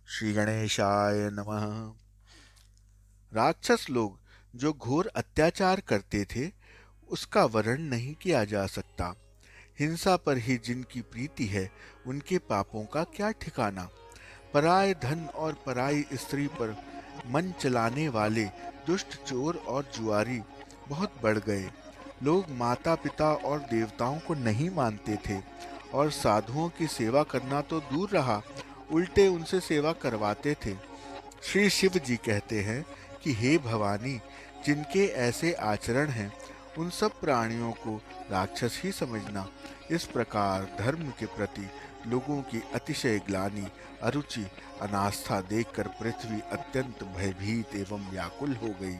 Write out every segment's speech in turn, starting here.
श्री गणेशाय नमः। राक्षस लोग जो घोर अत्याचार करते थे उसका वर्णन नहीं किया जा सकता। हिंसा पर ही जिनकी प्रीति है उनके पापों का क्या ठिकाना। पराये धन और पराई स्त्री पर मन चलाने वाले दुष्ट चोर और जुआरी बहुत बढ़ गए। लोग माता पिता और देवताओं को नहीं मानते थे और साधुओं की सेवा करना तो दूर रहा, उल्टे उनसे सेवा करवाते थे। श्री शिव जी कहते हैं कि हे भवानी, जिनके ऐसे आचरण हैं उन सब प्राणियों को राक्षस ही समझना। इस प्रकार धर्म के प्रति लोगों की अतिशय ग्लानि, अरुचि, अनास्था देखकर पृथ्वी अत्यंत भयभीत एवं व्याकुल हो गई।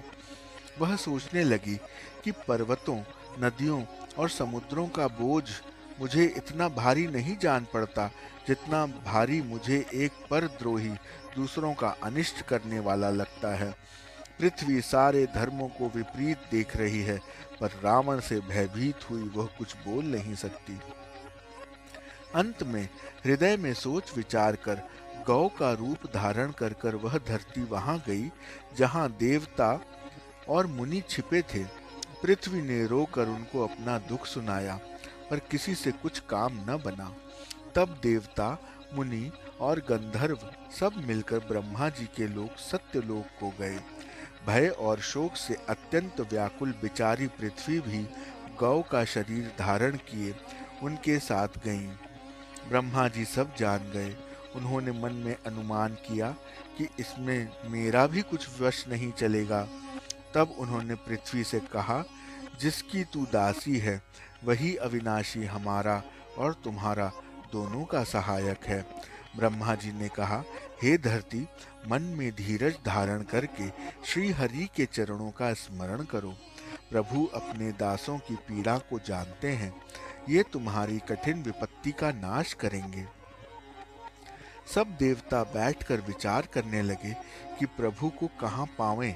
वह सोचने लगी कि पर्वतों, नदियों और समुद्रों का बोझ मुझे इतना भारी नहीं जान पड़ता जितना भारी मुझे एक परद्रोही दूसरों का अनिष्ट करने वाला लगता है। पृथ्वी सारे धर्मों को विपरीत देख रही है, पर रावण से भयभीत हुई वह कुछ बोल नहीं सकती। अंत में हृदय में सोच विचार कर गौ का रूप धारण कर कर वह धरती वहां गई जहां देवता और मुनि छिपे थे। पृथ्वी ने रोकर उनको अपना दुख सुनाया, पर किसी से कुछ काम न बना। तब देवता, मुनि और गंधर्व सब मिलकर ब्रह्मा जी के लोग सत्यलोक को गए। भय और शोक से अत्यंत व्याकुल बेचारी पृथ्वी भी गौ का शरीर धारण किए उनके साथ गईं। ब्रह्मा जी सब जान गए। उन्होंने मन में अनुमान किया कि इसमें मेरा भी कुछ वश नहीं चलेगा। तब उन्होंने पृथ्वी से कहा, जिसकी तू दासी है वही अविनाशी हमारा और तुम्हारा दोनों का सहायक है। ब्रह्मा जी ने कहा, हे धरती, मन में धीरज धारण करके श्री हरि के चरणों का स्मरण करो। प्रभु अपने दासों की पीड़ा को जानते हैं, ये तुम्हारी कठिन विपत्ति का नाश करेंगे। सब देवता बैठकर विचार करने लगे कि प्रभु को कहाँ पावें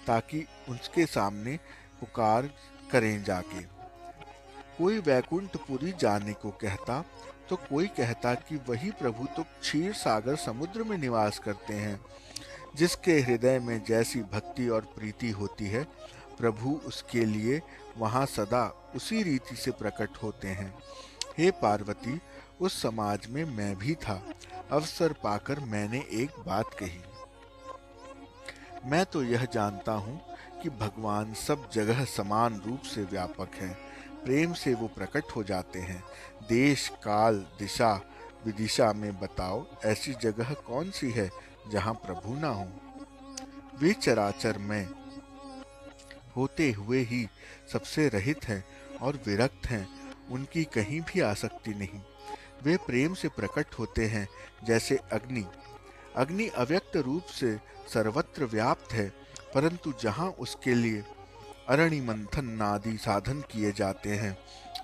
ताकि उसके सामने पुकार करें जाके। कोई वैकुंठपुरी जाने को कहता तो कोई कहता कि वही प्रभु तो क्षीर सागर समुद्र में निवास करते हैं। जिसके हृदय में जैसी भक्ति और प्रीति होती है, प्रभु उसके लिए वहां सदा उसी रीति से प्रकट होते हैं। हे पार्वती, उस समाज में मैं भी था। अवसर पाकर मैंने एक बात कही। मैं तो यह जानता हूँ कि भगवान सब जगह समान रूप से व्यापक हैं। प्रेम से वो प्रकट हो जाते हैं। देश, काल, दिशा, विदिशा में बताओ ऐसी जगह कौन सी है जहाँ प्रभु ना हो। वे चराचर में होते हुए ही सबसे रहित हैं और विरक्त हैं। उनकी कहीं भी आसक्ति नहीं। वे प्रेम से प्रकट होते हैं जैसे अग्नि। अग्नि अव्यक्त रूप से सर्वत्र व्याप्त है, परंतु जहाँ उसके लिए अरणि मंथन आदि साधन किए जाते हैं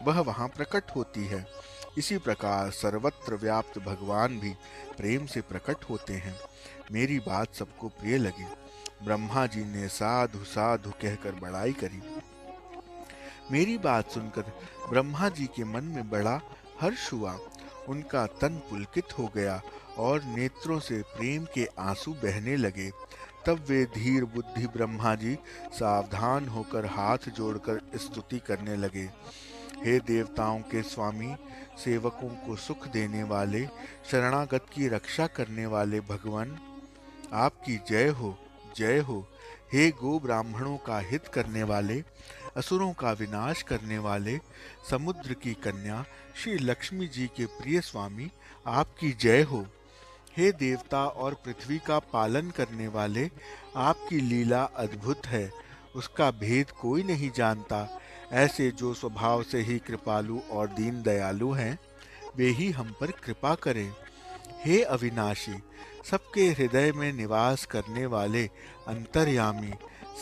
वह वहाँ प्रकट होती है। इसी प्रकार सर्वत्र व्याप्त भगवान भी प्रेम से प्रकट होते हैं। मेरी बात सबको प्रिय लगी। ब्रह्मा जी ने साधु साधु कहकर बड़ाई करी। मेरी बात सुनकर ब्रह्मा जी के मन में बड़ा हर्ष हुआ। उनका तन पुलकित हो गया और नेत्रों से प्रेम के आंसू बहने लगे। तब वे धीर बुद्धि ब्रह्मा जी सावधान होकर हाथ जोड़कर स्तुति करने लगे। हे देवताओं के स्वामी, सेवकों को सुख देने वाले, शरणागत की रक्षा करने वाले भगवान, आपकी जय हो, जय हो। हे गो ब्राह्मणों का हित करने वाले, असुरों का विनाश करने वाले, समुद्र की कन्या श्री लक्ष्मी जी के प्रिय स्वामी, आपकी जय हो। हे देवता और पृथ्वी का पालन करने वाले, आपकी लीला अद्भुत है, उसका भेद कोई नहीं जानता। ऐसे जो स्वभाव से ही कृपालु और दीन दयालु हैं, वे ही हम पर कृपा करें। हे अविनाशी, सबके हृदय में निवास करने वाले अंतर्यामी,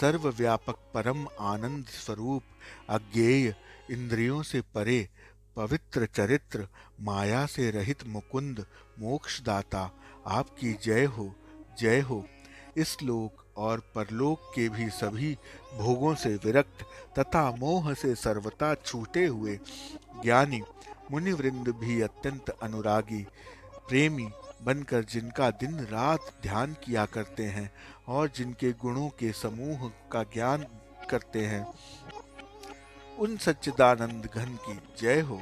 सर्वव्यापक परम आनंद स्वरूप, अज्ञेय, इंद्रियों से परे, पवित्र चरित्र, माया से रहित मुकुंद, मोक्षदाता, आपकी जय हो, जय हो। इस लोक और परलोक के भी सभी भोगों से विरक्त तथा मोह से सर्वथा छूटे हुए ज्ञानी मुनिवृंद भी अत्यंत अनुरागी, प्रेमी बनकर जिनका दिन रात ध्यान किया करते हैं और जिनके गुणों के समूह का ज्ञान करते हैं, उन सच्चिदानंद घन की जय हो।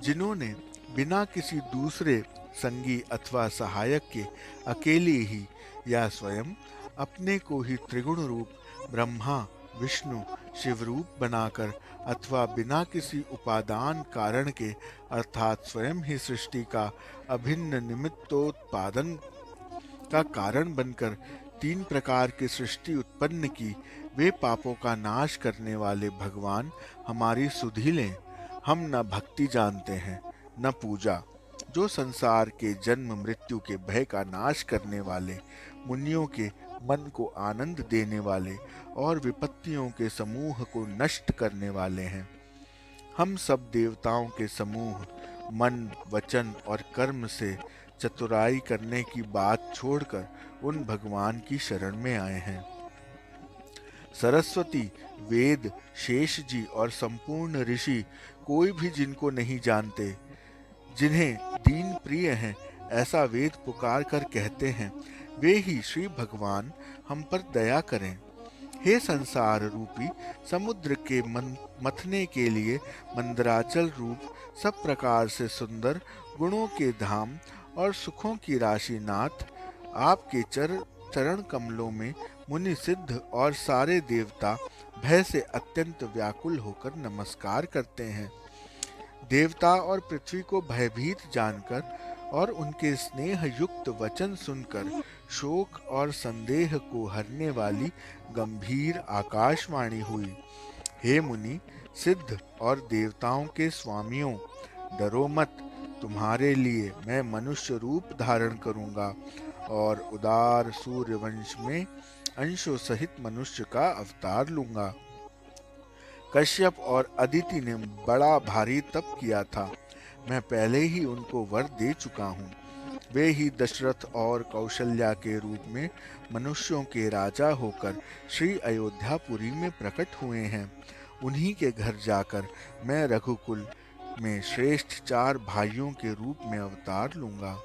जिन्होंने बिना किसी दूसरे संगी अथवा सहायक के अकेले ही या स्वयं अपने को ही त्रिगुण रूप ब्रह्मा विष्णु शिव रूप बनाकर अथवा बिना किसी उपादान कारण के अर्थात स्वयं ही सृष्टि का अभिन्न निमित्तोत्पादन का कारण बनकर तीन प्रकार की सृष्टि उत्पन्न की, वे पापों का नाश करने वाले भगवान हमारी सुधि लें। हम न भक्ति जानते हैं न पूजा, जो संसार के जन्म मृत्यु के भय का नाश करने वाले, मुनियों के मन को आनंद देने वाले और विपत्तियों के समूह को नष्ट करने वाले हैं। हम सब देवताओं के समूह मन वचन और कर्म से चतुराई करने की बात छोड़कर उन भगवान की शरण में आए हैं। सरस्वती, वेद, शेष जी और संपूर्ण ऋषि कोई भी जिनको नहीं जानते, जिन्हें दीन प्रिय हैं, ऐसा वेद पुकार कर कहते हैं, वे ही श्री भगवान हम पर दया करें। हे संसार रूपी समुद्र के मथने के लिए मंदराचल रूप सब प्रकार से सुंदर गुणों के धाम और सुखों की राशि नाथ, आपके चरण कमलों में मुनि सिद्ध और सारे देवता भय से अत्यंत व्याकुल होकर नमस्कार करते हैं। देवता और पृथ्वी को भयभीत जानकर और उनके स्नेह युक्त वचन सुनकर शोक और संदेह को हरने वाली गंभीर आकाशवाणी हुई। हे मुनि सिद्ध और देवताओं के स्वामियों, डरो मत, तुम्हारे लिए मैं मनुष्य रूप धारण करूंगा और उदार सूर्यवंश में अंशों सहित मनुष्य का अवतार लूंगा। कश्यप और अदिति ने बड़ा भारी तप किया था, मैं पहले ही उनको वर दे चुका हूँ। वे ही दशरथ और कौशल्या के रूप में मनुष्यों के राजा होकर श्री अयोध्यापुरी में प्रकट हुए हैं। उन्हीं के घर जाकर मैं रघुकुल में श्रेष्ठ 4 भाइयों के रूप में अवतार लूंगा।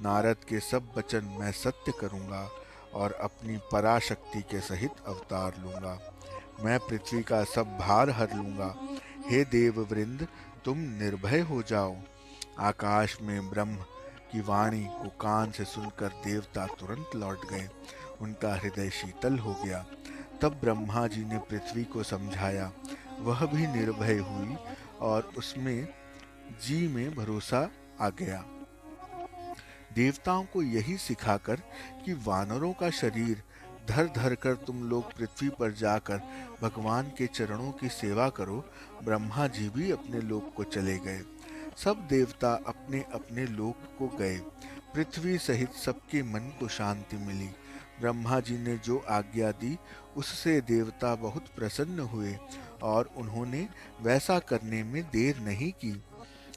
नारद के सब वचन मैं सत्य करूंगा और अपनी पराशक्ति के सहित अवतार लूंगा। मैं पृथ्वी का सब भार हर लूंगा। हे देव वृंद, तुम निर्भय हो जाओ। आकाश में ब्रह्म की वाणी को कान से सुनकर देवता तुरंत लौट गए। उनका हृदय शीतल हो गया। तब ब्रह्मा जी ने पृथ्वी को समझाया, वह भी निर्भय हुई और उसमें जी में भरोसा आ गया। देवताओं को यही सिखाकर कि वानरों का शरीर धर धर कर तुम लोग पृथ्वी पर जाकर भगवान के चरणों की सेवा करो, ब्रह्मा जी भी अपने लोक को चले गए। सब देवता अपने अपने लोक को गए। पृथ्वी सहित सबके मन को शांति मिली। ब्रह्मा जी ने जो आज्ञा दी उससे देवता बहुत प्रसन्न हुए और उन्होंने वैसा करने में देर नहीं की।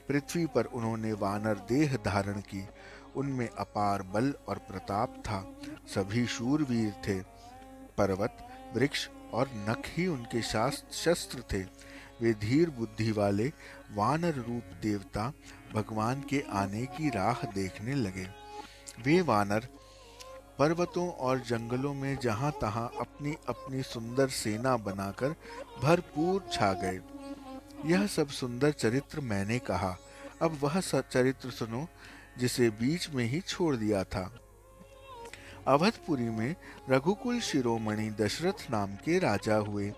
पृथ्वी पर उन्होंने वानर देह धारण की। उनमें अपार बल और प्रताप था। सभी शूरवीर थे। पर्वत, वृक्ष और नख ही उनके शस्त्र थे। वे धीर बुद्धि वाले वानर रूप देवता भगवान के आने की राह देखने लगे। वे वानर पर्वतों और जंगलों में जहां तहां अपनी अपनी सुंदर सेना बनाकर भरपूर छा गए। यह सब सुंदर चरित्र मैंने कहा। अब वह चरित्र सुनो जिसे बीच में ही छोड़ दिया था। अवधपुरी में रघुकुल शिरोमणि दशरथ नाम के राजा हुए,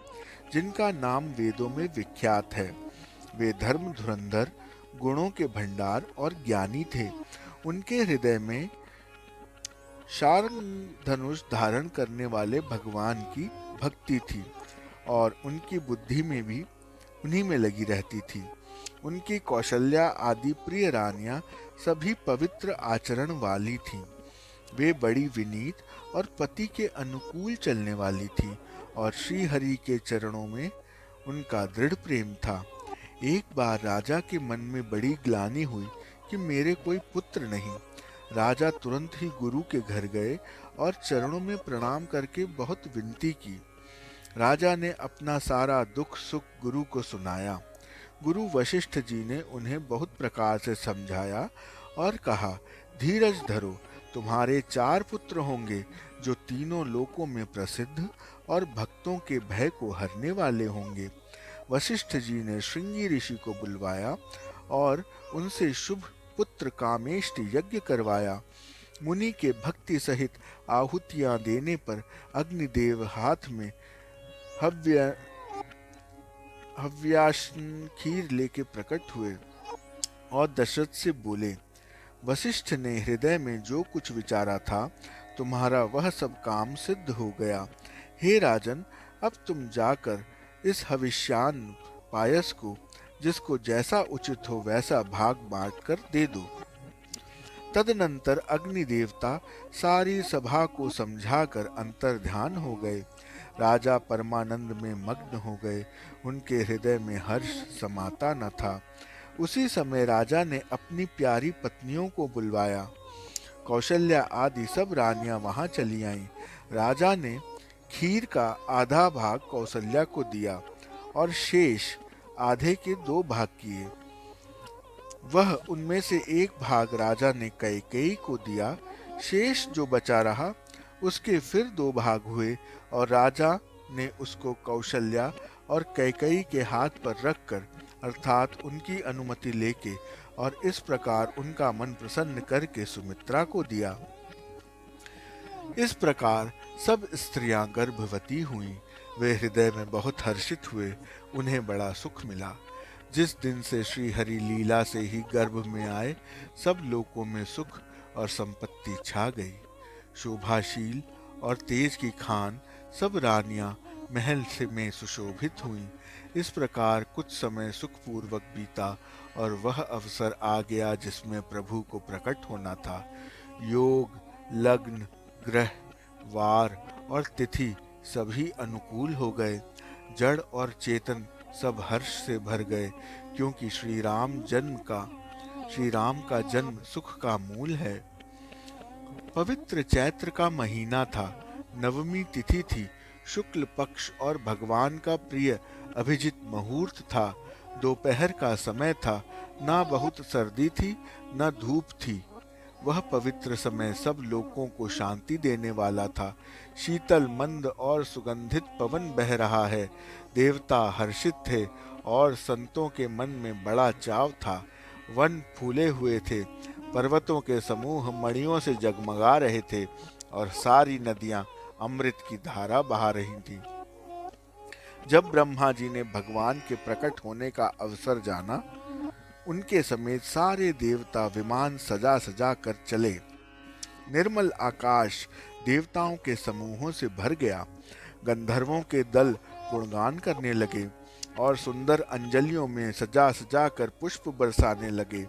जिनका नाम वेदों में विख्यात है। वे धर्म धुरंधर, गुणों के भंडार और ज्ञानी थे। उनके हृदय में शार्ंग धनुष धारण करने वाले भगवान की भक्ति थी और उनकी बुद्धि में भी उन्हीं में लगी रहती थी। उनकी कौशल्या आदि प्रिय रानियां सभी पवित्र आचरण वाली थीं। वे बड़ी विनीत और पति के अनुकूल चलने वाली थीं और श्री हरि के चरणों में उनका दृढ़ प्रेम था। एक बार राजा के मन में बड़ी ग्लानि हुई कि मेरे कोई पुत्र नहीं। राजा तुरंत ही गुरु के घर गए और चरणों में प्रणाम करके बहुत विनती की। राजा ने अपना सारा दुख सुख गुरु को सुनाया। गुरु वशिष्ठ जी ने उन्हें बहुत प्रकार से समझाया और कहा, धीरज धरो, तुम्हारे 4 पुत्र होंगे जो तीनों लोकों में प्रसिद्ध और भक्तों के भय को हरने वाले होंगे। वशिष्ठ जी ने श्रृंगी ऋषि को बुलवाया और उनसे शुभ पुत्र कामेष्टि यज्ञ करवाया। मुनि के भक्ति सहित आहुतियां देने पर अग्निदेव हाथ में हव्य हव्यासन खीर लेके प्रकट हुए और दशरथ से बोले, वशिष्ठ ने हृदय में जो कुछ विचारा था, तुम्हारा वह सब काम सिद्ध हो गया। हे राजन, अब तुम जाकर इस हविष्यान पायस को जिसको जैसा उचित हो वैसा भाग बांट कर दे दो। तदनंतर अग्नि देवता सारी सभा को समझाकर अंतर्ध्यान हो गए। राजा परमानंद में मग्न हो गए। उनके हृदय में हर्ष समाता न था। उसी समय राजा ने अपनी प्यारी पत्नियों को बुलवाया। कौशल्या आदि सब रानियां वहां चली आईं। राजा ने खीर का आधा भाग कौशल्या को दिया और शेष आधे के 2 भाग किए। वह उनमें से एक भाग राजा ने कैकेयी को दिया। शेष जो बचा रहा उसके फिर 2 भाग हुए और राजा ने उसको कौशल्या और कैकेयी के हाथ पर रखकर, अर्थात उनकी अनुमति लेके और इस प्रकार उनका मन प्रसन्न करके सुमित्रा को दिया। इस प्रकार सब स्त्रियां गर्भवती हुईं। वे हृदय में बहुत हर्षित हुए। उन्हें बड़ा सुख मिला। जिस दिन से श्री हरि लीला से ही गर्भ में आए, सब लोकों में सुख और संपत्ति छा गई। शोभाशील और तेज की खान सब रानियां महल से में सुशोभित हुईं। इस प्रकार कुछ समय सुखपूर्वक बीता और वह अवसर आ गया जिसमें प्रभु को प्रकट होना था। योग, लग्न, ग्रह, वार और तिथि सभी अनुकूल हो गए। जड़ और चेतन सब हर्ष से भर गए, क्योंकि श्री राम का जन्म सुख का मूल है। पवित्र चैत्र का महीना था। नवमी तिथि थी। शुक्ल पक्ष और भगवान का प्रिय अभिजित मुहूर्त था। दोपहर का समय था। ना बहुत सर्दी थी, न धूप थी। वह पवित्र समय सब लोगों को शांति देने वाला था। शीतल, मंद और सुगंधित पवन बह रहा है। देवता हर्षित थे और संतों के मन में बड़ा चाव था। वन फूले हुए थे। पर्वतों के समूह मणियों से जगमगा रहे थे और सारी नदियां अमृत की धारा बहा रही थी। जब ब्रह्मा जी ने भगवान के प्रकट होने का अवसर जाना, उनके समेत सारे देवता विमान सजा सजा कर चले। निर्मल आकाश देवताओं के समूहों से भर गया। गंधर्वों के दल गुणगान करने लगे और सुंदर अंजलियों में सजा सजा कर पुष्प बरसाने लगे।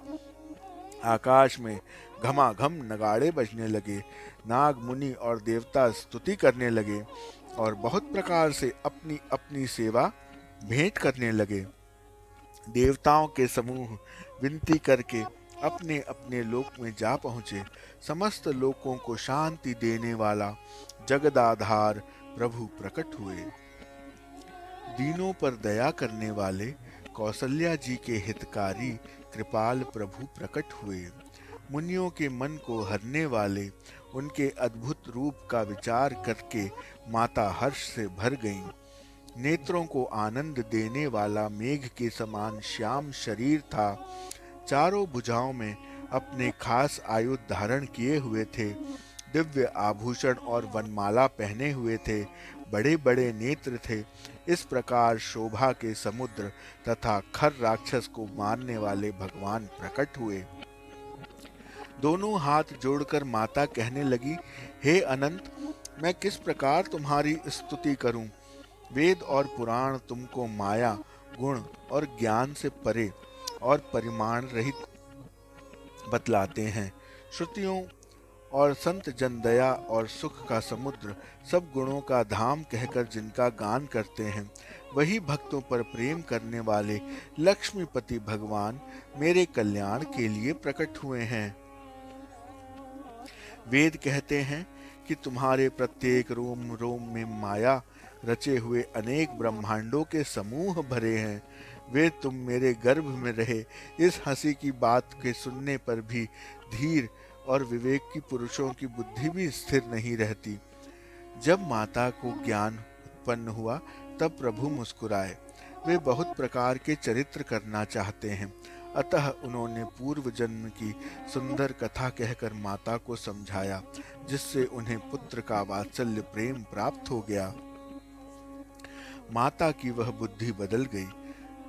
आकाश में घमाघम नगाड़े बजने लगे। नाग, मुनि और देवता स्तुति करने लगे और बहुत प्रकार से अपनी अपनी सेवा भेंट करने लगे। देवताओं के समूह विनती करके अपने अपने लोक में जा पहुँचे। समस्त लोकों को शांति देने वाला जगदाधार प्रभु प्रकट हुए। दीनों पर दया करने वाले कौशल्या जी के हितकारी कृपाल प्रभु प्रकट हुए। मुनियों के मन को हरने वाले उनके अद्भुत रूप का विचार करके माता हर्ष से भर गईं। नेत्रों को आनंद देने वाला मेघ के समान श्याम शरीर था। चारों भुजाओं में अपने खास आयुध धारण किए हुए थे। दिव्य आभूषण और वनमाला पहने हुए थे। बड़े बड़े नेत्र थे। इस प्रकार शोभा के समुद्र तथा खर राक्षस को मारने वाले भगवान प्रकट हुए। दोनों हाथ जोड़कर माता कहने लगी, हे अनंत, मैं किस प्रकार तुम्हारी स्तुति करूं? वेद और पुराण तुमको माया, गुण और ज्ञान से परे और परिमाण रहित बतलाते हैं। श्रुतियों और संत जन दया और सुख का समुद्र, सब गुणों का धाम कहकर जिनका गान करते हैं, वही भक्तों पर प्रेम करने वाले लक्ष्मीपति भगवान मेरे कल्याण के लिए प्रकट हुए हैं। वेद कहते हैं कि तुम्हारे प्रत्येक रोम रोम में माया रचे हुए अनेक ब्रह्मांडों के समूह भरे हैं। वे तुम मेरे गर्भ में रहे इस हंसी की बात के सुनने पर भी धीर और विवेक की पुरुषों की बुद्धि भी स्थिर नहीं रहती। जब माता को ज्ञान उत्पन्न हुआ तब प्रभु मुस्कुराए। वे बहुत प्रकार के चरित्र करना चाहते हैं, अतः उन्होंने पूर्व जन्म की सुंदर कथा कहकर माता को समझाया, जिससे उन्हें पुत्र का वात्सल्य प्रेम प्राप्त हो गया। माता की वह बुद्धि बदल गई।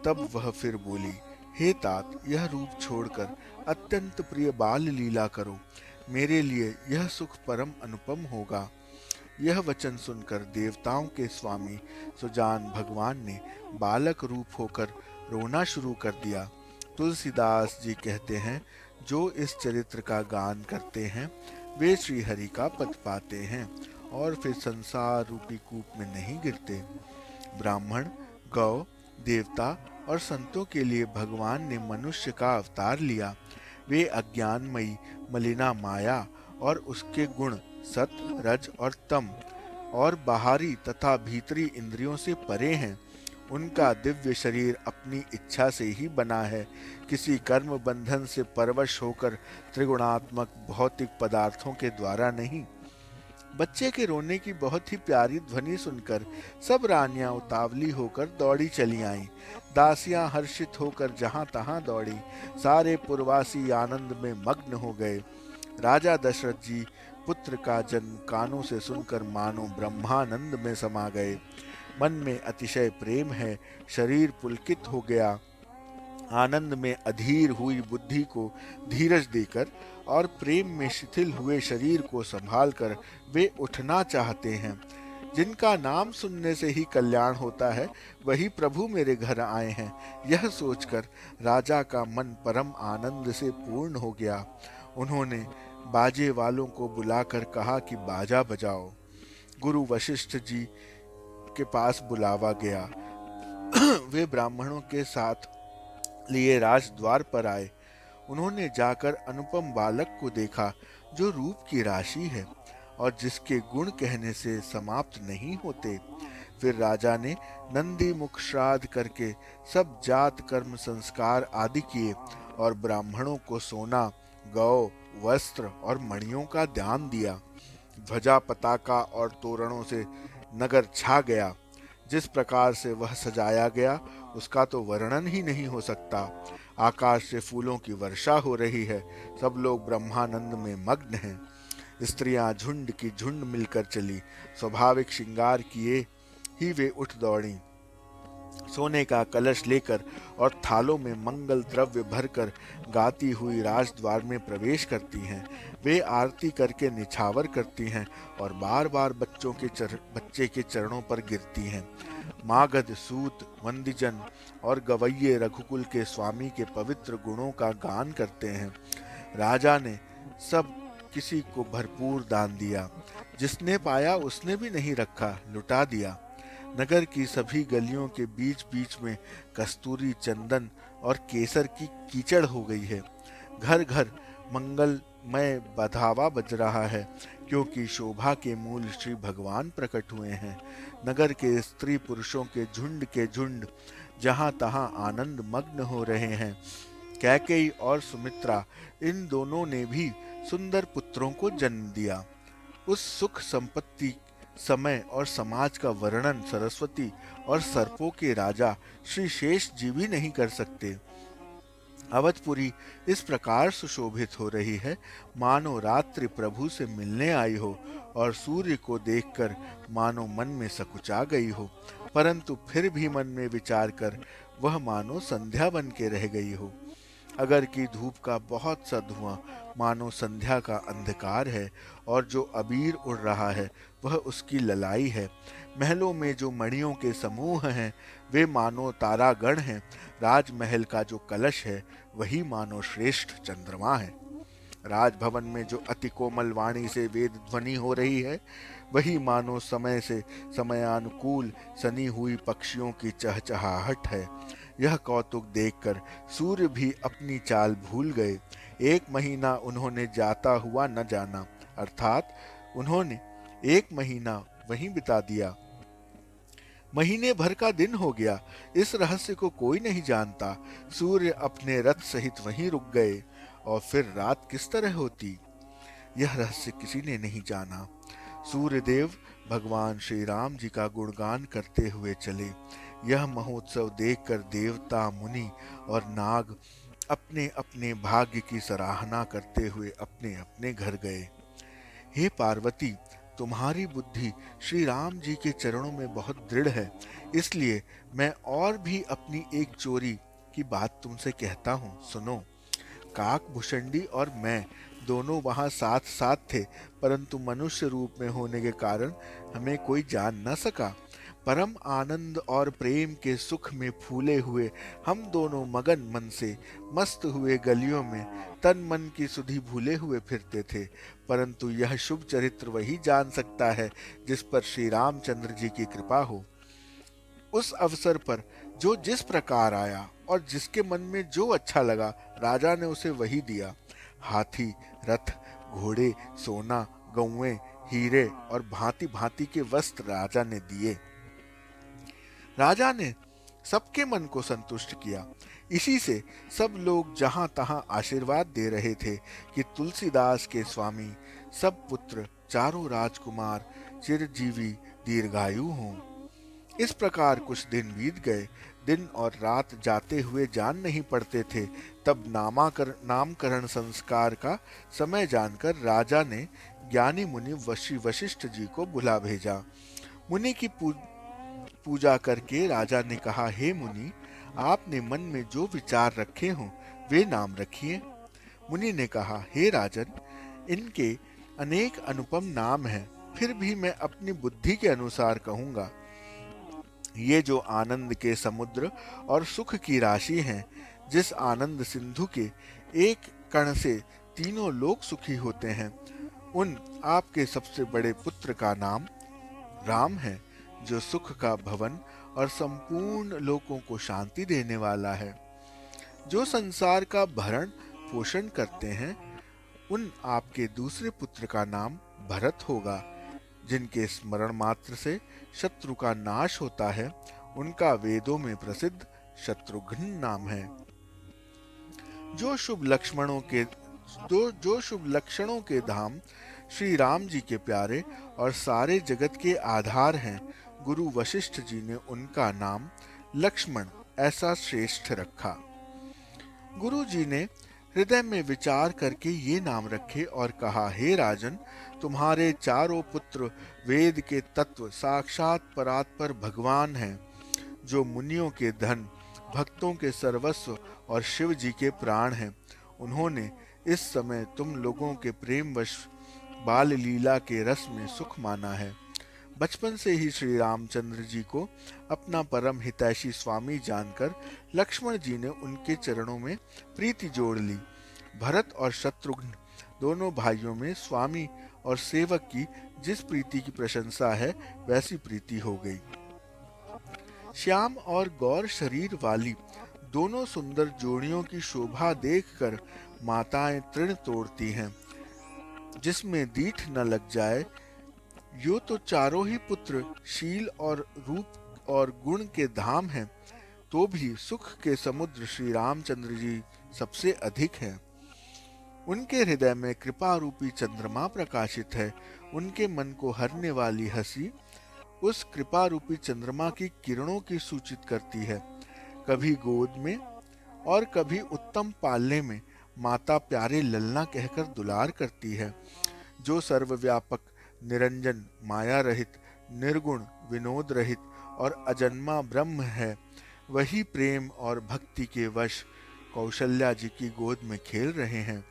तब वह फिर बोली, हे तात, यह रूप छोड़कर अत्यंत प्रिय बाल लीला करो, मेरे लिए यह सुख परम अनुपम होगा। यह वचन सुनकर देवताओं के स्वामी सुजान भगवान ने बालक रूप होकर रोना शुरू कर दिया। तुलसीदास जी कहते हैं, जो इस चरित्र का गान करते हैं वे श्री हरि का पद पाते हैं और फिर संसार रूपी कूप में नहीं गिरते। ब्राह्मण, गौ, देवता और संतों के लिए भगवान ने मनुष्य का अवतार लिया। वे अज्ञानमयी मलिना माया और उसके गुण सत, रज और तम और बाहरी तथा भीतरी इंद्रियों से परे हैं। उनका दिव्य शरीर अपनी इच्छा से ही बना है, किसी कर्म बंधन से परवश होकर त्रिगुणात्मक भौतिक पदार्थों के द्वारा नहीं। बच्चे के रोने की बहुत ही प्यारी ध्वनि सुनकर सब रानियां उतावली होकर दौड़ी चली आईं। दासियां हर्षित होकर जहां तहां दौड़ी। सारे पुरवासी आनंद में मग्न हो गए। राजा दशरथ जी पुत्र का जन्म कानों से सुनकर मानो ब्रह्मानंद में समा गए। मन में अतिशय प्रेम है, शरीर पुलकित हो गया। आनंद में अधीर हुई बुद्धि को धीरज देकर और प्रेम में शिथिल हुए शरीर को संभालकर वे उठना चाहते हैं। जिनका नाम सुनने से ही कल्याण होता है, वही प्रभु मेरे घर आए हैं। यह सोचकर राजा का मन परम आनंद से पूर्ण हो गया। उन्होंने बाजे वालों को बुलाकर कहा कि बाजा बजाओ। गुरु वशिष्ठ जी के पास बुलावा गया। वे ब्राह्मणों के साथ लिए राजद्वार पर आए। उन्होंने जाकर अनुपम बालक को देखा, जो रूप की राशि है और जिसके गुण कहने से समाप्त नहीं होते। फिर राजा ने नंदी मुख श्राद्ध करके सब जात कर्म संस्कार आदि किए और ब्राह्मणों को सोना, गौ, वस्त्र और मणियों का दान दिया। ध्वजा, पताका और तोरणों से नगर छा गया। जिस प्रकार से वह सजाया गया उसका तो वर्णन ही नहीं हो सकता। आकाश से फूलों की वर्षा हो रही है। सब लोग ब्रह्मानंद में मग्न हैं। स्त्रियां झुंड की झुंड मिलकर चली। स्वाभाविक श्रृंगार किए ही वे उठ दौड़ी। सोने का कलश लेकर और थालों में मंगल द्रव्य भरकर गाती हुई राजद्वार में प्रवेश करती हैं। वे आरती करके निछावर करती हैं और बार बार बच्चे के चरणों पर गिरती हैं। मागध, सूत, वंदिजन और गवैये रघुकुल के स्वामी के पवित्र गुणों का गान करते हैं। राजा ने सब किसी को भरपूर दान दिया। जिसने पाया उसने भी नहीं रखा, लुटा दिया। नगर की सभी गलियों के बीच बीच में कस्तूरी, चंदन और केसर की कीचड़ हो गई है। घर घर मंगलमय बधावा बज रहा है, क्योंकि शोभा के मूल श्री भगवान प्रकट हुए हैं। नगर के स्त्री पुरुषों के झुंड जहां तहां आनंद मग्न हो रहे हैं। कैकेयी और सुमित्रा, इन दोनों ने भी सुंदर पुत्रों को जन्म दिया। उस सुख संपत्ति, समय और समाज का वर्णन सरस्वती और सर्पों के राजा श्री शेष जी भी नहीं कर सकते। अवधपुरी इस प्रकार सुशोभित हो रही है, मानो रात्रि प्रभु से मिलने आई हो और सूर्य को देखकर मानो मन में सकुचा गई हो, परंतु फिर भी मन में विचार कर वह मानो संध्या बन के रह गई हो। अगर की धूप का बहुत सा धुआं मानो संध्या का अंधकार है और जो अबीर उड़ रहा है वह उसकी ललाई है। महलों में जो मणियों के समूह हैं वे मानो तारागण हैं। राजमहल का जो कलश है वही मानो श्रेष्ठ चंद्रमा है। राजभवन में जो अति कोमल वाणी से वेद ध्वनि हो रही है वही मानो समय से समयानुकूल सनी हुई पक्षियों की चहचहाहट है। यह कौतुक देखकर सूर्य भी अपनी चाल भूल गए। 1 महीना उन्होंने जाता हुआ न जाना, अर्थात उन्होंने 1 महीना वहीं बिता दिया। महीने भर का दिन हो गया। इस रहस्य को कोई नहीं जानता। सूर्य अपने रथ सहित वहीं रुक गए और फिर रात किस तरह होती। यह रहस्य किसी ने नहीं जाना। सूर्यदेव भगवान श्री राम जी का गुणगान करते हुए चले। यह महोत्सव देखकर देवता, मुनि और नाग अपने अपने भाग्य की सराहना करते हुए अपने अपने घर गए। हे पार्वती, तुम्हारी बुद्धि श्री राम जी के चरणों में बहुत दृढ़ है, इसलिए मैं और भी अपनी एक चोरी की बात तुमसे कहता हूँ, सुनो। काक भुषंडी और मैं दोनों वहां साथ साथ थे, परंतु मनुष्य रूप में होने के कारण हमें कोई जान न सका। परम आनंद और प्रेम के सुख में फूले हुए हम दोनों मगन मन से मस्त हुए गलियों में तन मन की सुधि भूले हुए फिरते थे। परंतु यह शुभ चरित्र वही जान सकता है जिस पर श्री रामचंद्र जी की कृपा हो। उस अवसर पर जो जिस प्रकार आया और जिसके मन में जो अच्छा लगा, राजा ने उसे वही दिया। हाथी, रथ, घोड़े, सोना, गौएं, हीरे और भांति भांति के वस्त्र राजा ने दिए। राजा ने सबके मन को संतुष्ट किया। इसी से सब लोग जहां तहां आशीर्वाद दे रहे थे कि तुलसीदास के स्वामी सब पुत्र चारों राजकुमार चिरजीवी दीर्घायु हों। इस प्रकार कुछ दिन बीत गए। दिन और रात जाते हुए जान नहीं पड़ते थे। तब नामकरण संस्कार का समय जानकर राजा ने ज्ञानी मुनि वशिष्ठ जी को बुला भेजा। मुनि की पूजा करके राजा ने कहा, हे मुनि, आपने मन में जो विचार रखे हों वे नाम रखिए। मुनि ने कहा, हे राजन, इनके अनेक अनुपम नाम हैं, फिर भी मैं अपनी बुद्धि के अनुसार कहूंगा। ये जो आनंद के समुद्र और सुख की राशि हैं, जिस आनंद सिंधु के एक कण से तीनों लोग सुखी होते हैं, उन आपके सबसे बड़े पुत्र का नाम राम है, जो सुख का भवन और संपूर्ण लोगों को शांति देने वाला है। जो संसार का भरण पोषण करते हैं, उन आपके दूसरे पुत्र का नाम भरत होगा। जिनके स्मरण मात्र से शत्रु का नाश होता है, उनका वेदों में प्रसिद्ध शत्रुघ्न नाम है। जो शुभ लक्षणों के धाम श्री राम जी के प्यारे और सारे जगत के आधार हैं, गुरु वशिष्ठ जी ने उनका नाम लक्ष्मण ऐसा श्रेष्ठ रखा। गुरु जी ने हृदय में विचार करके ये नाम रखे और कहा, हे राजन, तुम्हारे चारों पुत्र वेद के तत्व साक्षात परात्पर भगवान हैं, जो मुनियों के धन, भक्तों के सर्वस्व और शिव जी के प्राण हैं। उन्होंने इस समय तुम लोगों के प्रेमवश बाल लीला के रस में सुख माना है। बचपन से ही श्री रामचंद्र जी को अपना परम हितैषी स्वामी जानकर लक्ष्मण जी ने उनके चरणों में प्रीति जोड़ ली। भरत और शत्रुघ्न दोनों भाइयों में स्वामी और सेवक की जिस प्रीति की प्रशंसा है, वैसी प्रीति हो गई। श्याम और गौर शरीर वाली दोनों सुंदर जोड़ियों की शोभा देखकर माताएं तृण तोड़ती हैं, जिसमें दीठ न लग जाए। यो तो चारों ही पुत्र शील और रूप और गुण के धाम हैं, तो भी सुख के समुद्र श्री रामचंद्र जी सबसे अधिक हैं। उनके हृदय में कृपा रूपी चंद्रमा प्रकाशित है। उनके मन को हरने वाली हंसी उस कृपा रूपी चंद्रमा की किरणों की सूचित करती है। कभी गोद में और कभी उत्तम पालने में माता प्यारे ललना कहकर दुलार करती है। जो सर्वव्यापक, निरंजन, माया रहित, निर्गुण, विनोद रहित और अजन्मा ब्रह्म है, वही प्रेम और भक्ति के वश कौशल्या जी की गोद में खेल रहे हैं।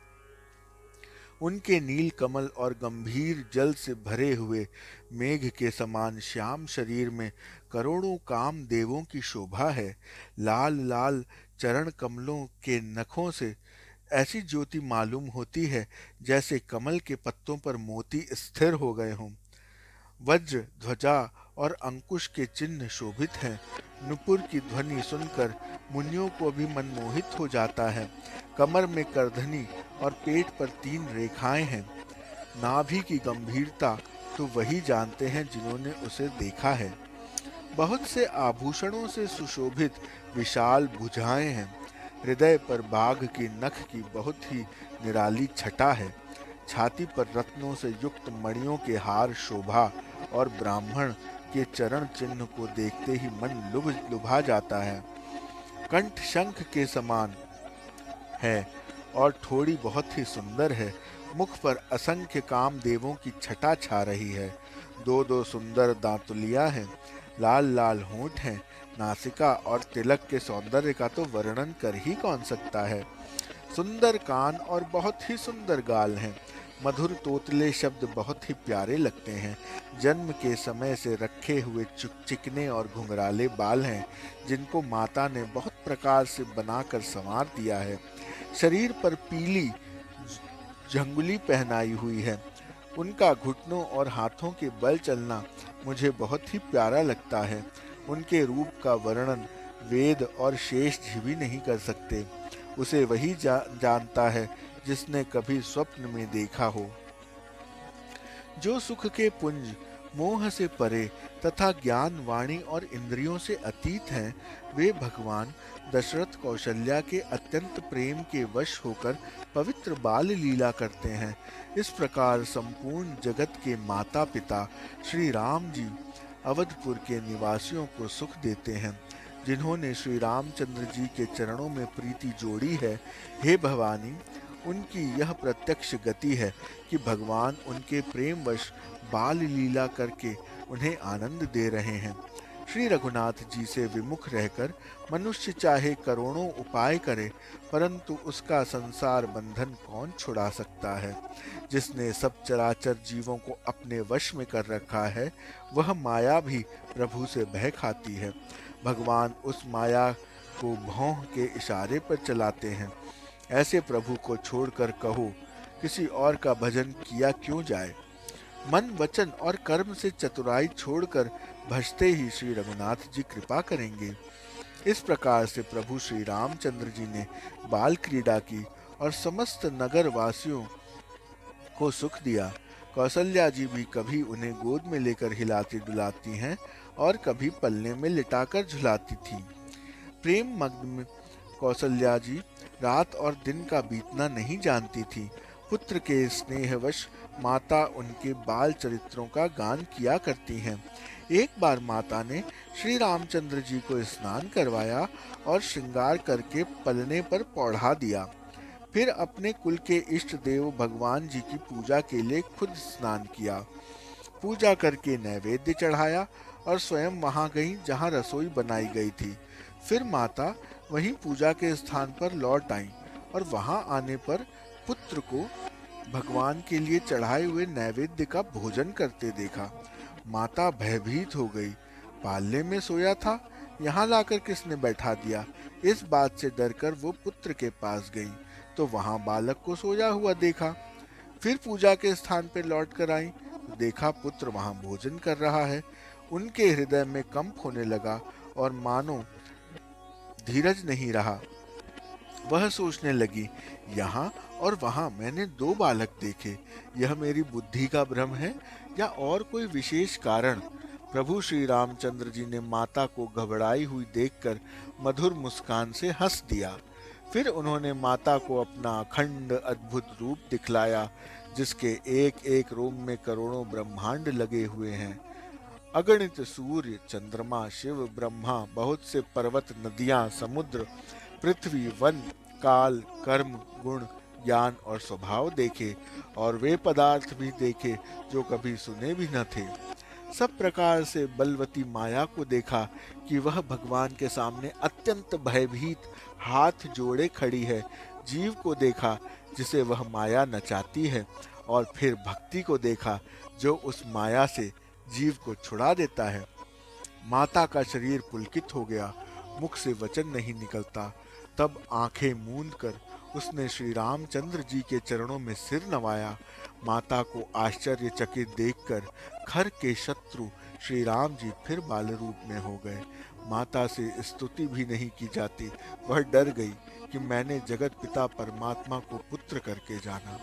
उनके नील कमल और गंभीर जल से भरे हुए मेघ के समान श्याम शरीर में करोड़ों काम देवों की शोभा है। लाल लाल चरण कमलों के नखों से ऐसी ज्योति मालूम होती है जैसे कमल के पत्तों पर मोती स्थिर हो गए हों। वज्र, ध्वजा और अंकुश के चिन्ह शोभित हैं। नुपुर की ध्वनि सुनकर मुनियों को भी मनमोहित हो जाता है। कमर में करधनी और पेट पर 3 रेखाएं हैं। नाभि की गंभीरता तो वही जानते हैं जिन्होंने उसे देखा है। बहुत से आभूषणों से सुशोभित विशाल भुजाएं हैं। हृदय पर बाघ की नख की बहुत ही निराली छटा है। छाती पर रत्नों से युक्त मणियों के हार शोभा और ब्राह्मण के चरण चिन्ह को देखते ही मन लुभा जाता है। कंठ शंख के समान है और ठोड़ी बहुत ही सुंदर है। मुख पर असंख्य कामदेवों की छटा छा रही है। दो दो सुंदर दांतुलियां हैं, लाल लाल होंठ हैं। नासिका और तिलक के सौंदर्य का तो वर्णन कर ही कौन सकता है। सुंदर कान और बहुत ही सुंदर गाल हैं। मधुर तोतले शब्द बहुत ही प्यारे लगते हैं। जन्म के समय से रखे हुए चिकने और घुंघराले बाल हैं, जिनको माता ने बहुत प्रकार से बनाकर संवार दिया है। शरीर पर पीली झंगुली पहनाई हुई है। उनका घुटनों और हाथों के बल चलना मुझे बहुत ही प्यारा लगता है। उनके रूप का वर्णन वेद और शेष भी नहीं कर सकते। उसे वही जानता है जिसने कभी स्वप्न में देखा हो। जो सुख के पुंज मोह से परे तथा ज्ञान वाणी और इंद्रियों से अतीत हैं, वे भगवान दशरथ कौशल्या के अत्यंत प्रेम के वश होकर पवित्र बाल लीला करते हैं। इस प्रकार संपूर्ण जगत के माता पिता श्री राम जी अवधपुर के निवासियों को सुख देते हैं। जिन्होंने श्री रामचंद्र जी के चरणों में प्रीति जोड़ी है, हे भवानी, उनकी यह प्रत्यक्ष गति है कि भगवान उनके प्रेमवश बाल लीला करके उन्हें आनंद दे रहे हैं। श्री रघुनाथ जी से विमुख रहकर मनुष्य चाहे करोड़ों उपाय करे, परंतु उसका संसार बंधन कौन छुड़ा सकता है। जिसने सब चराचर जीवों को अपने वश में कर रखा है, वह माया भी प्रभु से भय खाती है। भगवान उस माया को भौं के इशारे पर चलाते हैं। ऐसे प्रभु को छोड़कर कहो, किसी और का भजन किया क्यों जाए। मन वचन और कर्म से चतुराई छोड़कर भजते ही श्री रघुनाथ जी कृपा करेंगे। इस प्रकार से प्रभु श्री रामचंद्र जी ने बाल क्रीड़ा की और समस्त नगर वासियों को सुख दिया। कौशल्या जी भी कभी उन्हें गोद में लेकर हिलाती डुलाती हैं और कभी पल्ले में लिटाकर झुलाती थी। प्रेम मग्न कौशल्या जी रात और दिन का बीतना नहीं जानती थी। पुत्र के स्नेहवश माता उनके बाल चरित्रों का गान किया करती हैं। एक बार माता ने श्री रामचंद्र जी को स्नान करवाया और श्रृंगार करके पलने पर पौढ़ा दिया। फिर अपने कुल के इष्ट देव भगवान जी की पूजा के लिए खुद स्नान किया। पूजा करके नैवेद्य चढ़ाया और स्वयं वहां गई जहां रसोई बनाई गई थी। फिर माता वहीं पूजा के स्थान पर लौट आई और वहां आने पर पुत्र को भगवान के लिए चढ़ाए हुए नैवेद्य का भोजन करते देखा। माता भयभीत हो गई। पालने में सोया था, यहाँ लाकर किसने बैठा दिया। इस बात से डरकर वो पुत्र के पास गई तो वहां बालक को सोया हुआ देखा। फिर पूजा के स्थान पर लौट कर आई तो देखा पुत्र वहां भोजन कर रहा है। उनके हृदय में कंप होने लगा और मानो धीरज नहीं रहा। वह सोचने लगी, यहाँ और वहां मैंने दो बालक देखे, यह मेरी बुद्धि का भ्रम है या और कोई विशेष कारण। प्रभु श्री रामचंद्र जी ने माता को घबराई हुई देखकर मधुर मुस्कान से हंस दिया। फिर उन्होंने माता को अपना अखंड अद्भुत रूप दिखलाया, जिसके एक एक रोम में करोड़ों ब्रह्मांड लगे हुए हैं। अगणित सूर्य, चंद्रमा, शिव, ब्रह्मा, बहुत से पर्वत, नदियां, समुद्र, पृथ्वी, वन, काल, कर्म, गुण, ज्ञान और स्वभाव देखे और वे पदार्थ भी देखे जो कभी सुने भी न थे। सब प्रकार से बलवती माया को देखा कि वह भगवान के सामने अत्यंत भयभीत हाथ जोड़े खड़ी है। जीव को देखा जिसे वह माया नचाती है और फिर भक्ति को देखा जो उस माया से जीव को छुड़ा देता है। माता का शरीर पुलकित हो गया, मुख से वचन नहीं निकलता। तब आंखें मूंद कर उसने श्री रामचंद्र जी के चरणों में सिर नवाया। माता को आश्चर्यचकित देखकर खर के शत्रु श्री राम जी फिर बाल रूप में हो गए। माता से स्तुति भी नहीं की जाती। वह डर गई कि मैंने जगत पिता परमात्मा को पुत्र करके जाना।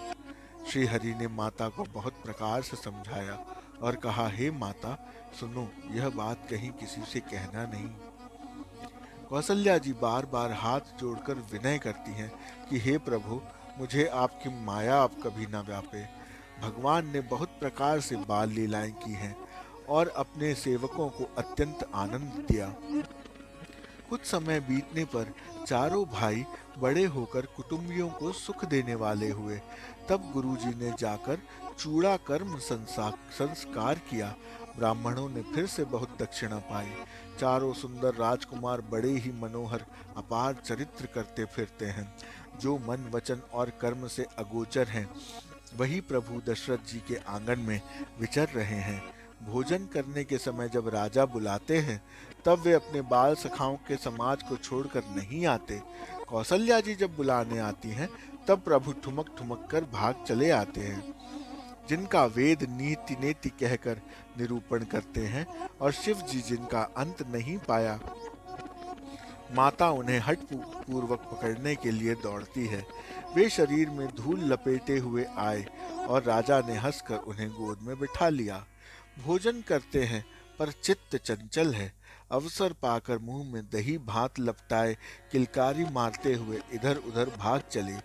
श्री हरि ने माता को बहुत प्रकार से समझाया और कहा, हे माता सुनो, यह बात कहीं किसी से कहना नहीं। कौशल्या जी बार बार हाथ जोड़कर विनय करती हैं कि हे प्रभु, मुझे आपकी माया आप कभी न व्यापे। भगवान ने बहुत प्रकार से बाल लीलाएं की हैं और अपने सेवकों को अत्यंत आनंद दिया। कुछ समय बीतने पर चारों भाई बड़े होकर कुटुंबियों को सुख देने वाले हुए। तब गुरुजी ने जाकर चूड़ा कर्म संस्कार किया। ब्राह्मणों ने फिर से बहुत दक्षिणा पाई। चारों सुंदर राजकुमार बड़े ही मनोहर अपार चरित्र करते फिरते हैं, जो मन वचन और कर्म से अगोचर हैं। वही प्रभु दशरथ जी के आंगन में विचर रहे हैं। भोजन करने के समय जब राजा बुलाते हैं, तब वे अपने बाल सखाओं के समाज को छोड़कर नहीं आते। कौशल्या जी जब बुलाने आती हैं, तब प्रभु ठुमक ठुमक कर भाग चले आते हैं। जिनका वेद नीति नेति कहकर निरूपण करते हैं और शिव जी जिनका अंत नहीं पाया, माता उन्हें हठ पूर्वक पकड़ने के लिए दौड़ती है। वे शरीर में धूल लपेटे हुए आए और राजा ने हंसकर उन्हें गोद में बिठा लिया। भोजन करते हैं पर चित्त चंचल है। अवसर पाकर मुंह में दही भात लपटाए किलकारी मारते हुए इधर उधर भाग चले।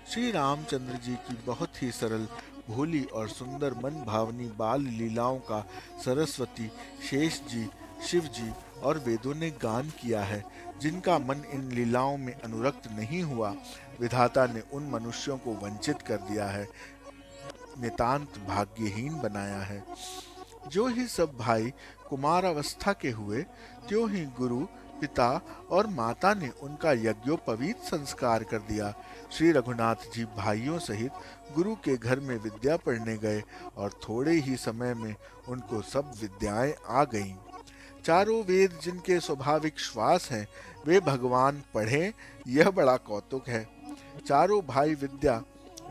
श्री रामचंद्र जी की बहुत ही सरल, भोली और सुंदर मन भावनी बाल लीलाओं का सरस्वती, शेष जी, शिव जी और वेदों ने गान किया है। जिनका मन इन लीलाओं में अनुरक्त नहीं हुआ, विधाता ने उन मनुष्यों को वंचित कर दिया है, नितांत भाग्यहीन बनाया है। जो ही सब भाई कुमार अवस्था के हुए, त्यों ही गुरु, पिता और माता ने उनका यज्ञोपवीत संस्कार कर दिया। श्री रघुनाथ जी भाइयों सहित गुरु के घर में विद्या पढ़ने गए और थोड़े ही समय में उनको सब विद्याएं आ गईं। चारों वेद जिनके स्वाभाविक श्वास हैं, वे भगवान पढ़ें, यह बड़ा कौतुक है। चारों भाई विद्या,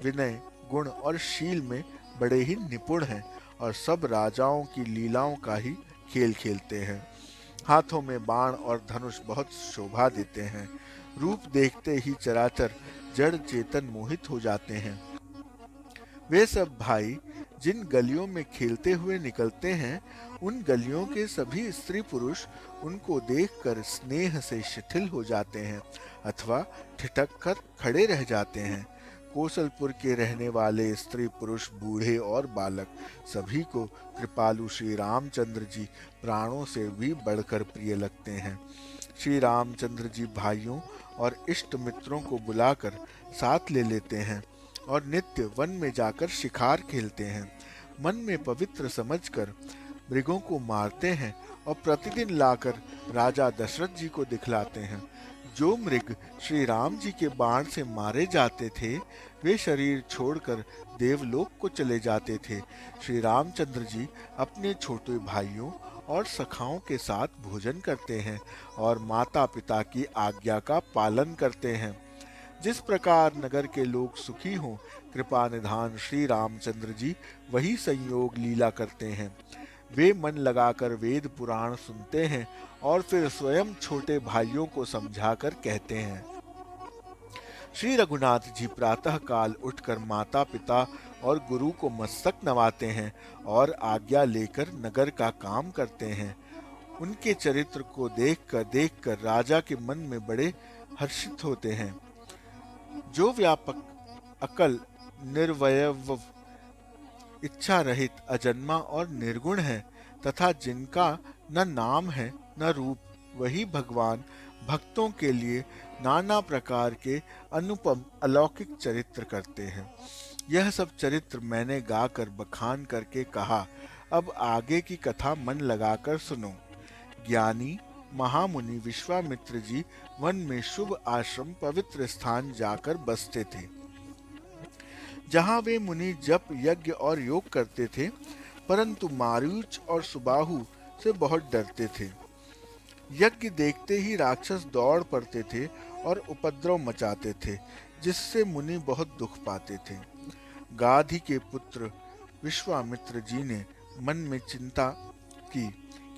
विनय, गुण और शील में बड़े ही निपुण हैं और सब राजाओं की लीलाओं का ही खेल खेलते हैं। हाथों में बाण और धनुष बहुत शोभा देते हैं। रूप देखते ही चराचर जड़ चेतन मोहित हो जाते हैं। वे सब भाई जिन गलियों में खेलते हुए निकलते हैं, उन गलियों के सभी स्त्री पुरुष उनको देखकर स्नेह से शिथिल हो जाते हैं अथवा ठिठक कर खड़े रह जाते हैं। कौशलपुर के रहने वाले स्त्री पुरुष, बूढ़े और बालक सभी को कृपालु श्री रामचंद्र जी प्राणों से भी बढ़कर प्रिय लगते हैं। श्री रामचंद्र जी भाइयों और इष्ट मित्रों को बुलाकर साथ ले लेते हैं और नित्य वन में जाकर शिकार खेलते हैं। मन में पवित्र समझकर मृगों को मारते हैं और प्रतिदिन लाकर राजा दशरथ जी को दिखलाते हैं। जो मृग श्री राम जी के बाण से मारे जाते थे, वे शरीर छोड़कर देवलोक को चले जाते थे। श्री रामचंद्र जी अपने छोटे भाइयों और सखाओं के साथ भोजन करते हैं और माता पिता की आज्ञा का पालन करते हैं। जिस प्रकार नगर के लोग सुखी हों, कृपा निधान श्री रामचंद्र जी वही संयोग लीला करते हैं। वे मन लगाकर वेद पुराण सुनते हैं और फिर स्वयं छोटे भाइयों को समझाकर कहते हैं। श्री रघुनाथ जी प्रातः काल उठकर माता पिता और गुरु को मस्तक नवाते हैं और आज्ञा लेकर नगर का काम करते हैं। उनके चरित्र को देखकर राजा के मन में बड़े हर्षित होते हैं। जो व्यापक, अकल, निर्वयव, इच्छा रहित, अजन्मा और निर्गुण है तथा जिनका न नाम है न रूप, वही भगवान भक्तों के लिए नाना प्रकार के अनुपम अलौकिक चरित्र करते हैं। यह सब चरित्र मैंने गाकर बखान करके कहा। अब आगे की कथा मन लगाकर सुनो। ज्ञानी महामुनि विश्वामित्र जी वन में शुभ आश्रम पवित्र स्थान जाकर बसते थे, जहाँ वे मुनि जप यज्ञ और योग करते थे, परंतु मारीच और सुबाहु से बहुत डरते थे। यज्ञ देखते ही राक्षस दौड़ पड़ते थे और उपद्रव मचाते थे, जिससे मुनि बहुत दुख पाते थे। गाधी के पुत्र विश्वामित्र जी ने मन में चिंता की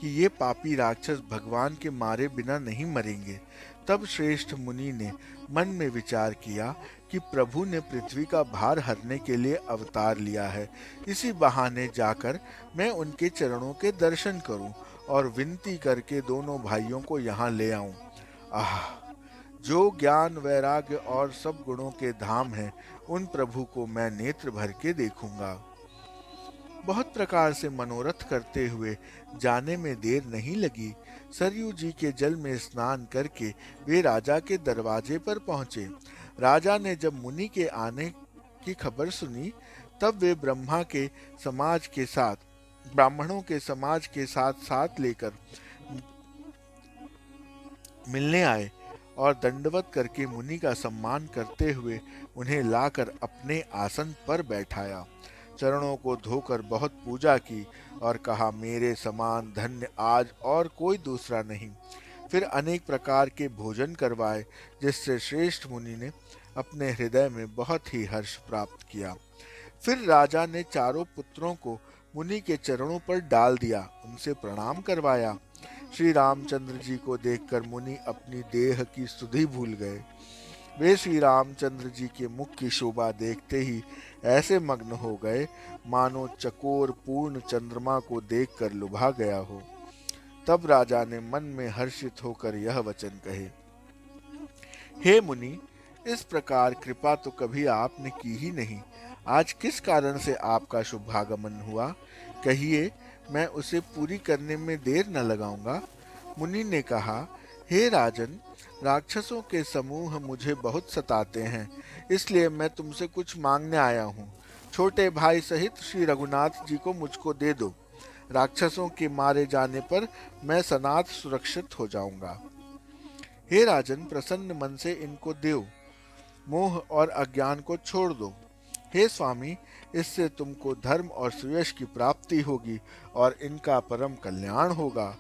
कि ये पापी राक्षस भगवान के मारे बिना नहीं मरेंगे। तब श्रेष्ठ मुनि ने मन में विचार किया कि प्रभु ने पृथ्वी का भार हरने के लिए अवतार लिया है। इसी बहाने जाकर मैं उनके चरणों के दर्शन करूं और विनती करके दोनों भाइयों को यहाँ ले आऊं। आह! जो ज्ञान वैराग्य और सब गुणों के धाम हैं, उन प्रभु को मैं नेत्र भर के देखूंगा। बहुत प्रकार से मनोरथ करते हुए जाने में देर नहीं लगी। सरयू जी के जल में स्नान करके वे राजा के दरवाजे पर पहुंचे। राजा ने जब मुनि के आने की खबर सुनी, तब वे ब्राह्मणों के समाज के साथ साथ लेकर मिलने आए और दंडवत करके मुनि का सम्मान करते हुए उन्हें लाकर अपने आसन पर बैठाया। चरणों को धोकर बहुत पूजा की और कहा, मेरे समान धन्य आज और कोई दूसरा नहीं। फिर अनेक प्रकार के भोजन करवाए, जिससे श्रेष्ठ मुनि ने अपने हृदय में बहुत ही हर्ष प्राप्त किया। फिर राजा ने चारों पुत्रों को मुनि के चरणों पर डाल दिया, उनसे प्रणाम करवाया। श्री रामचंद्र जी को देखकर मुनि अपनी देह की सुधि भूल गए। वे श्री रामचंद्र जी के मुख की शोभा देखते ही ऐसे मग्न हो गए, मानो चकोर पूर्ण चंद्रमा को देखकर लुभा गया हो। तब राजा ने मन में हर्षित होकर यह वचन कहे, हे मुनि, इस प्रकार कृपा तो कभी आपने की ही नहीं। आज किस कारण से आपका शुभागमन हुआ, कहिए, मैं उसे पूरी करने में देर न लगाऊंगा। मुनि ने कहा, हे राजन, राक्षसों के समूह मुझे बहुत सताते हैं, इसलिए मैं तुमसे कुछ मांगने आया हूँ। छोटे भाई सहित श्री रघुनाथ जी को मुझको दे दो। राक्षसों के मारे जाने पर मैं सनाथ सुरक्षित हो जाऊंगा। हे राजन, प्रसन्न मन से इनको दो, मोह और अज्ञान को छोड़ दो। हे स्वामी, इससे तुमको धर्म और सुयश की प्राप्ति होगी और इनका परम कल्याण होगा।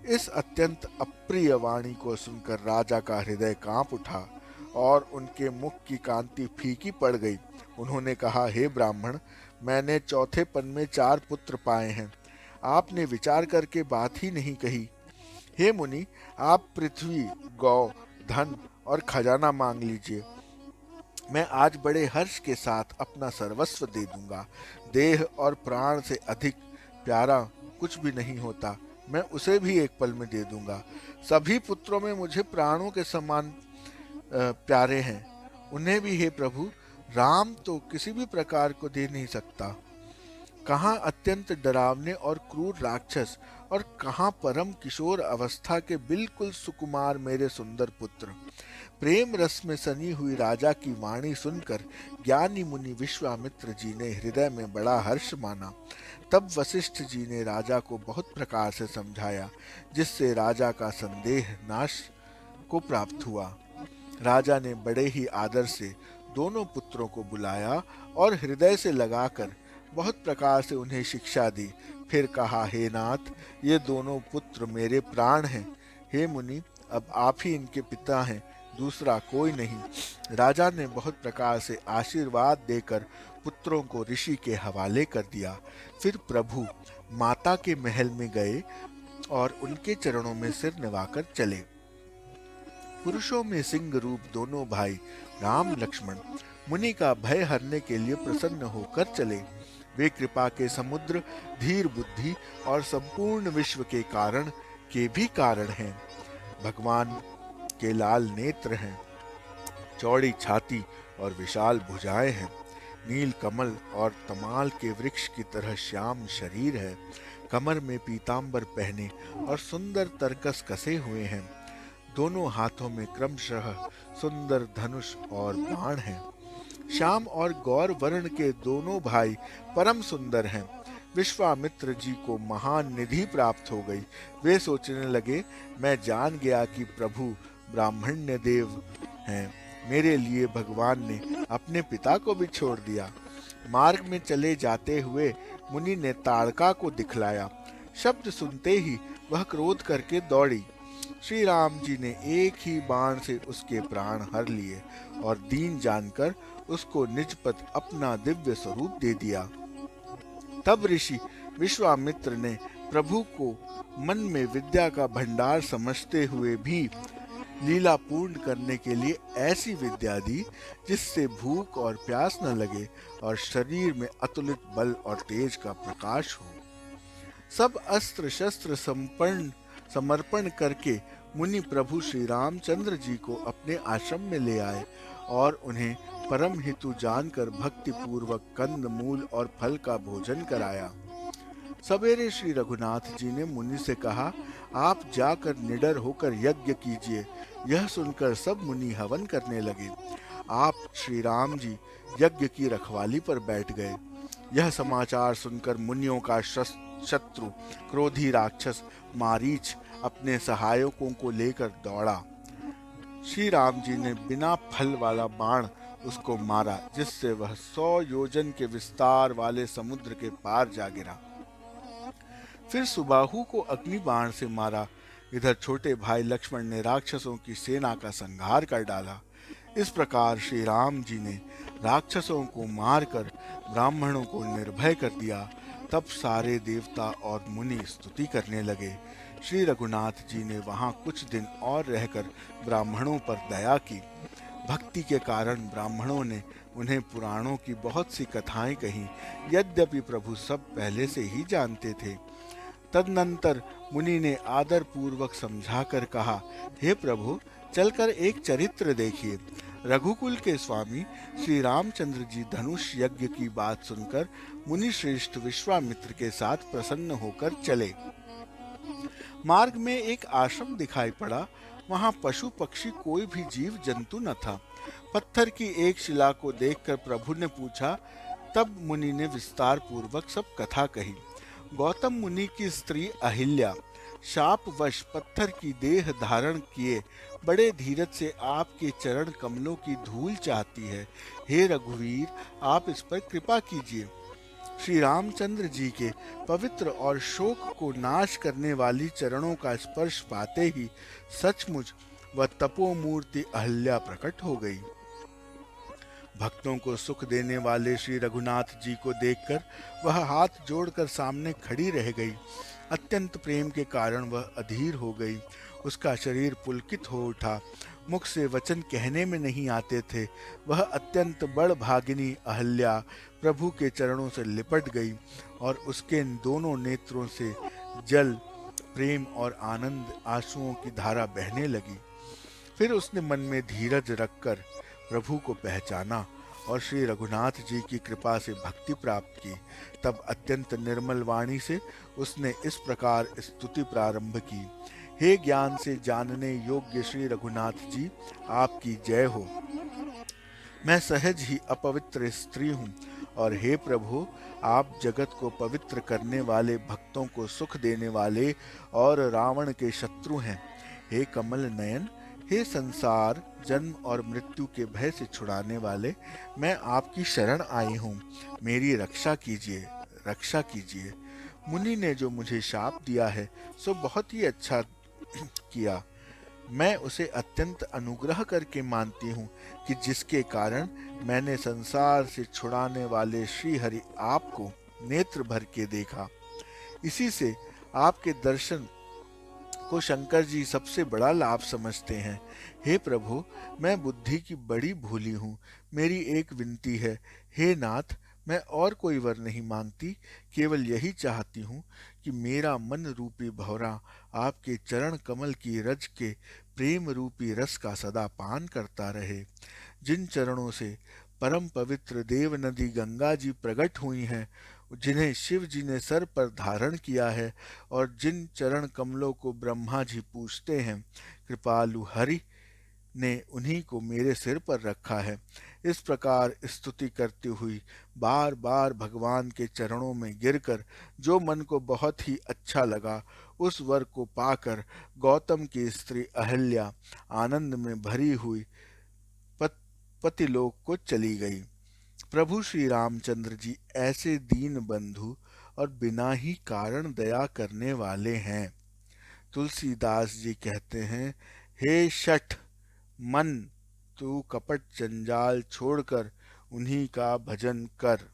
इस अत्यंत अप्रिय वाणी को सुनकर राजा का हृदय कांप उठा और उनके मुख की कांति फीकी पड़ गई। उन्होंने कहा, हे ब्राह्मण, मैंने चौथे पन में 4 पुत्र पाए हैं। आपने विचार करके बात ही नहीं कही। हे मुनि, आप पृथ्वी, गौ, धन और खजाना मांग लीजिए। मैं आज बड़े हर्ष के साथ अपना सर्वस्व दे दूंगा। देह और प्राण से अधिक प्यारा कुछ भी नहीं होता, मैं उसे भी एक पल में दे दूंगा। सभी पुत्रों में मुझे प्राणों के समान प्यारे हैं, उन्हें भी हे प्रभु, राम तो किसी भी प्रकार को दे नहीं सकता। कहाँ अत्यंत डरावने और क्रूर राक्षस और कहाँ परम किशोर अवस्था के बिल्कुल सुकुमार मेरे सुंदर पुत्र। प्रेम रस में सनी हुई राजा की वाणी सुनकर ज्ञानी मुनि विश्वामित्र जी ने हृदय में बड़ा हर्ष माना। तब वशिष्ठ जी ने राजा को बहुत प्रकार से समझाया, जिससे राजा का संदेह नाश को प्राप्त हुआ। राजा ने बड़े ही आदर से दोनों पुत्रों को बुलाया और हृदय से लगाकर बहुत प्रकार से उन्हें शिक्षा दी। फिर कहा, हे नाथ, ये दोनों पुत्र मेरे प्राण हैं। हे मुनि, अब आप ही इनके पिता हैं, दूसरा कोई नहीं। राजा ने बहुत प्रकार से आशीर्वाद देकर पुत्रों को ऋषि के हवाले कर दिया। फिर प्रभु माता के महल में गए और उनके चरणों में सिर निवाकर चले। पुरुषों में सिंह रूप दोनों भाई राम लक्ष्मण मुनि का भय हरने के लिए प्रसन्न होकर चले। वे कृपा के समुद्र, धीर बुद्धि और संपूर्ण विश्व के कारण के भी कारण हैं। भगवान के लाल नेत्र हैं, चौड़ी छाती और विशाल भुजाएं हैं। नील कमल और तमाल के वृक्ष की तरह श्याम शरीर है। कमर में पीतांबर पहने और सुंदर तरकस कसे हुए हैं। दोनों हाथों में क्रमशः सुंदर धनुष और बाण हैं। श्याम और गौर वर्ण के दोनों भाई परम सुंदर हैं। विश्वामित्र जी को महान निधि प्राप्त हो गई। वे सोचने लगे, मैं जान गया कि प्रभु ब्राह्मण्य देव हैं। मेरे लिए भगवान ने अपने पिता को भी छोड़ दिया। मार्ग में चले जाते हुए मुनि ने ताड़का को दिखलाया। शब्द सुनते ही वह क्रोध करके दौड़ी। श्री राम जी ने एक ही बाण से उसके प्राण हर लिए और दीन जानकर उसको निज पद अपना दिव्य स्वरूप दे दिया। तब ऋषि विश्वामित्र ने प्रभु को मन में विद्या का भंडार समझते हुए भी लीला पूर्ण करने के लिए ऐसी विद्या दी जिससे भूख और प्यास न लगे और शरीर में अतुलित बल और तेज का प्रकाश हो। सब अस्त्र शस्त्र समर्पण करके मुनि प्रभु श्री रामचंद्र जी को अपने आश्रम में ले आए और उन्हें परम हितु जानकर भक्ति पूर्वक कंद मूल और फल का भोजन कराया। सवेरे श्री रघुनाथ जी ने मुनि से कहा, आप जाकर निडर होकर यज्ञ कीजिए। यह सुनकर सब मुनि हवन करने लगे। आप श्री राम जी यज्ञ की रखवाली पर बैठ गए। यह समाचार सुनकर मुनियों का शत्रु क्रोधी राक्षस मारीच अपने सहायकों को लेकर दौड़ा। श्री राम जी ने बिना फल वाला बाण उसको मारा, जिससे वह 100 योजन के विस्तार वाले समुद्र के पार जा गिरा। फिर सुबाहु को अग्नि बाण से मारा। इधर छोटे भाई लक्ष्मण ने राक्षसों की सेना का संहार कर डाला। इस प्रकार श्री राम जी ने राक्षसों को मारकर ब्राह्मणों को निर्भय कर दिया। तब सारे देवता और मुनि स्तुति करने लगे। श्री रघुनाथ जी ने वहां कुछ दिन और रहकर ब्राह्मणों पर दया की। भक्ति के कारण ब्राह्मणों ने उन्हें पुराणों की बहुत सी कथाएं कहीं, यद्यपि प्रभु सब पहले से ही जानते थे। तदनंतर मुनि ने आदर पूर्वक समझाकर कहा, हे प्रभु, चलकर एक चरित्र देखिए। रघुकुल के स्वामी श्री रामचंद्र जी धनुष यज्ञ की बात सुनकर मुनि श्रेष्ठ विश्वामित्र के साथ प्रसन्न होकर चले। मार्ग में एक आश्रम दिखाई पड़ा। वहां पशु पक्षी कोई भी जीव जंतु न था। पत्थर की एक शिला को देखकर प्रभु ने पूछा। तब मुनि ने विस्तार पूर्वक सब कथा कही। गौतम मुनि की स्त्री अहिल्या शापवश पत्थर की देह धारण किए बड़े धीरज से आपके चरण कमलों की धूल चाहती है। हे रघुवीर, आप इस पर कृपा कीजिए। श्री रामचंद्र जी के पवित्र और शोक को नाश करने वाली चरणों का स्पर्श पाते ही सचमुच वह तपोमूर्ति अहिल्या प्रकट हो गई। भक्तों को सुख देने वाले श्री रघुनाथ जी को देखकर वह हाथ जोड़कर सामने खड़ी रह गई। अत्यंत प्रेम के कारण वह अधीर हो गई। उसका शरीर पुलकित हो उठा। मुख से वचन कहने में नहीं आते थे। वह अत्यंत बड़भागिनी अहिल्या प्रभु के चरणों से लिपट गई और उसके दोनों नेत्रों से जल, प्रेम और आनंद आंसुओं की धारा बहने लगी। फिर उसने मन में धीरज रखकर प्रभु को पहचाना और श्री रघुनाथ जी की कृपा से भक्ति प्राप्त की। तब अत्यंत निर्मल वाणी से उसने इस प्रकार स्तुति प्रारंभ की। हे ज्ञान से जानने योग्य श्री रघुनाथ जी, आपकी जय हो। मैं सहज ही अपवित्र स्त्री हूँ और हे प्रभु, आप जगत को पवित्र करने वाले, भक्तों को सुख देने वाले और रावण के शत्रु हैं। हे कमल नयन, हे संसार जन्म और मृत्यु के भय से छुड़ाने वाले, मैं आपकी शरण आई हूँ। मेरी रक्षा कीजिए, रक्षा कीजिए। मुनि ने जो मुझे शाप दिया है सो बहुत ही अच्छा किया। मैं उसे अत्यंत अनुग्रह करके मानती हूँ कि जिसके कारण मैंने संसार से छुड़ाने वाले श्री हरि आपको नेत्र भर के देखा। इसी से आपके दर्शन को शंकर जी सबसे बड़ा लाभ समझते हैं। हे प्रभु, मैं बुद्धि की बड़ी भूली हूँ। मेरी एक विनती है, हे नाथ, मैं और कोई वर नहीं मांगती, केवल यही चाहती हूँ कि मेरा मन रूपी भौरा आपके चरण कमल की रज के प्रेम रूपी रस का सदा पान करता रहे। जिन चरणों से परम पवित्र देव नदी गंगा जी प्रकट हुई हैं, जिन्हें शिव जी ने सर पर धारण किया है और जिन चरण कमलों को ब्रह्मा जी पूजते हैं, कृपालु हरि ने उन्हीं को मेरे सिर पर रखा है। इस प्रकार स्तुति करती हुई बार बार भगवान के चरणों में गिरकर जो मन को बहुत ही अच्छा लगा, उस वर को पाकर गौतम की स्त्री अहिल्या आनंद में भरी हुई पतिलोक को चली गई। प्रभु श्री रामचंद्र जी ऐसे दीन बंधु और बिना ही कारण दया करने वाले हैं। तुलसीदास जी कहते हैं, हे शठ मन, तू कपट जंजाल छोड़कर उन्हीं का भजन कर।